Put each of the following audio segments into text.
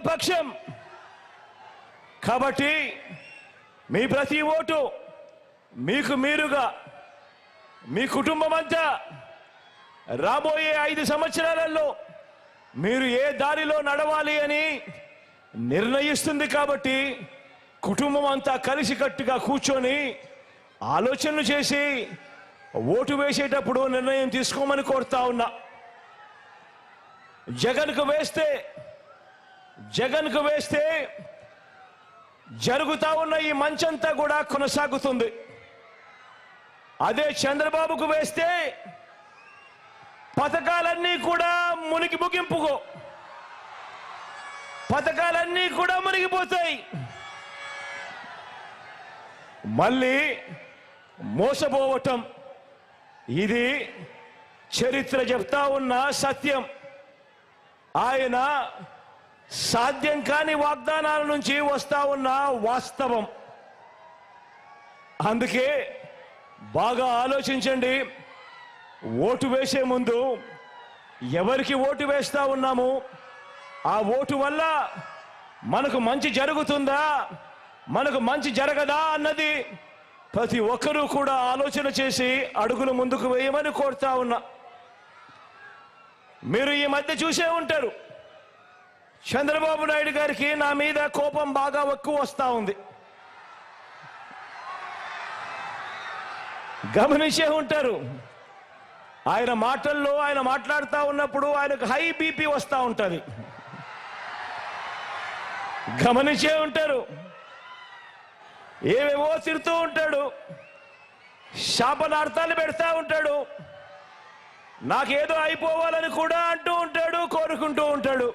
ఏకపక్షం. కాబట్టి మీ ప్రతి ఓటు మీకు మీరుగా మీ కుటుంబం అంతా రాబోయే 5 సంవత్సరాలలో మీరు ఏ దారిలో నడవాలి అని నిర్ణయిస్తుంది. కాబట్టి కుటుంబం అంతా కలిసికట్టుగా కూర్చొని ఆలోచనలు చేసి ఓటు వేసేటప్పుడు నిర్ణయం తీసుకోమని కోరుతా ఉన్నా. జగన్కు వేస్తే జరుగుతా ఉన్న ఈ మంచంతా కూడా కొనసాగుతుంది. అదే చంద్రబాబుకు వేస్తే పథకాలన్నీ కూడా మునిగిపోతాయి. మళ్ళీ మోసపోవటం ఇది చరిత్ర చెప్తా ఉన్న సత్యం. ఆయన సాధ్యం కాని వాగ్దానాల నుంచి వస్తా ఉన్న వాస్తవం. అందుకే బాగా ఆలోచించండి. ఓటు వేసే ముందు ఎవరికి ఓటు వేస్తా ఉన్నాము, ఆ ఓటు వల్ల మనకు మంచి జరుగుతుందా, మనకు మంచి జరగదా అన్నది ప్రతి ఒక్కరూ కూడా ఆలోచన చేసి అడుగులు ముందుకు వేయమని కోరుతా ఉన్నా. మీరు ఈ మధ్య చూసే ఉంటారు, చంద్రబాబు నాయుడు గారికి నా మీద కోపం బాగా ఎక్కువ వస్తా ఉంది. గమనించే ఉంటారు. ఆయన మాటల్లో ఆయన మాట్లాడుతూ ఉన్నప్పుడు ఆయనకు హై బీపీ వస్తూ ఉంటుంది. గమనించే ఉంటారు. ఏవేవో తిడుతూ ఉంటాడు, శాపనార్థాలు పెడతా ఉంటాడు, నాకేదో అయిపోవాలని కూడా అంటూ ఉంటాడు, కోరుకుంటూ ఉంటాడు.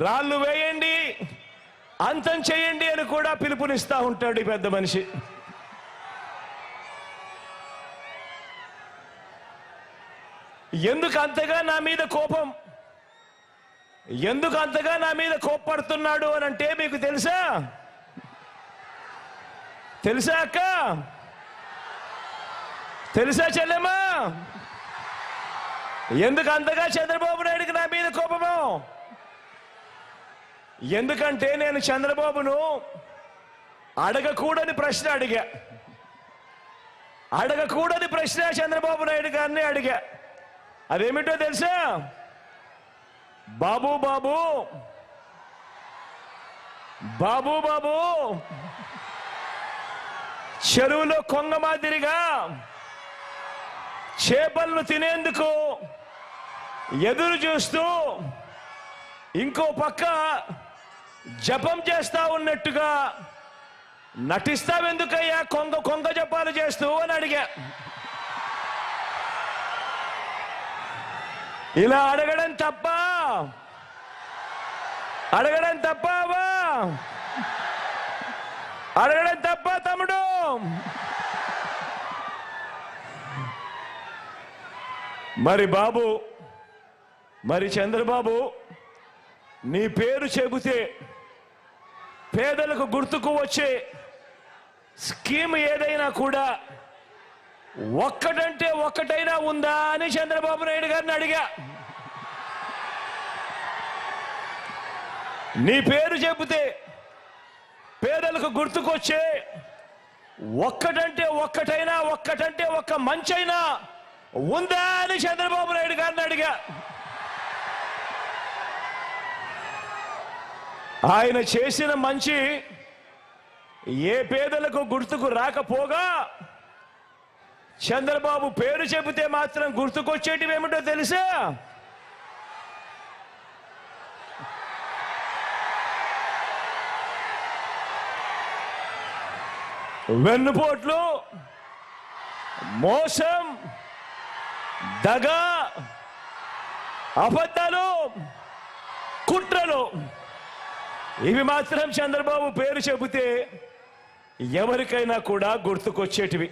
రాళ్ళు వేయండి, అంతం చేయండి అని కూడా పిలుపునిస్తా ఉంటాడు ఈ పెద్ద మనిషి. ఎందుకు అంతగా నా మీద కోపం, ఎందుకు అంతగా నా మీద కోప్పడుతున్నాడు అని అంటే మీకు తెలుసా అక్క? తెలుసా చెల్లెమ్మా? ఎందుకు అంతగా చంద్రబాబు నాయుడికి నా మీద కోపము? ఎందుకంటే నేను చంద్రబాబును అడగకూడని ప్రశ్న చంద్రబాబు నాయుడు గారిని అడిగా. అదేమిటో తెలుసా? బాబు చెరువులో కొంగ మాదిరిగా చేపలను తినేందుకు ఎదురు చూస్తూ ఇంకో పక్క జపం చేస్తా ఉన్నట్టుగా నటిస్తావెందుకయ్యా కొంగ జపాలు చేస్తూ అని అడిగా. ఇలా అడగడం తప్ప తమ్ముడు? మరి చంద్రబాబు, నీ పేరు చెబితే పేదలకు గుర్తుకు వచ్చే స్కీమ్ ఏదైనా కూడా ఒక్కటంటే ఒక్కటైనా ఉందా అని చంద్రబాబు నాయుడు గారిని అడిగా. నీ పేరు చెబితే పేదలకు గుర్తుకొచ్చే ఒక్కటంటే ఒక్క మంచైనా ఉందా అని చంద్రబాబు నాయుడు గారిని అడిగా. ఆయన చేసిన మంచి ఏ పేదలకు గుర్తుకు రాకపోగా చంద్రబాబు పేరు చెబితే మాత్రం గుర్తుకొచ్చేటివి ఏమిటో తెలుసా? వెన్నుపోట్లు, మోసం, దగ, అబద్ధాలు, కుట్రలు, ఇవి మాత్రం చంద్రబాబు పేరు చెబితే ఎవరికైనా కూడా గుర్తుకొచ్చేటివి.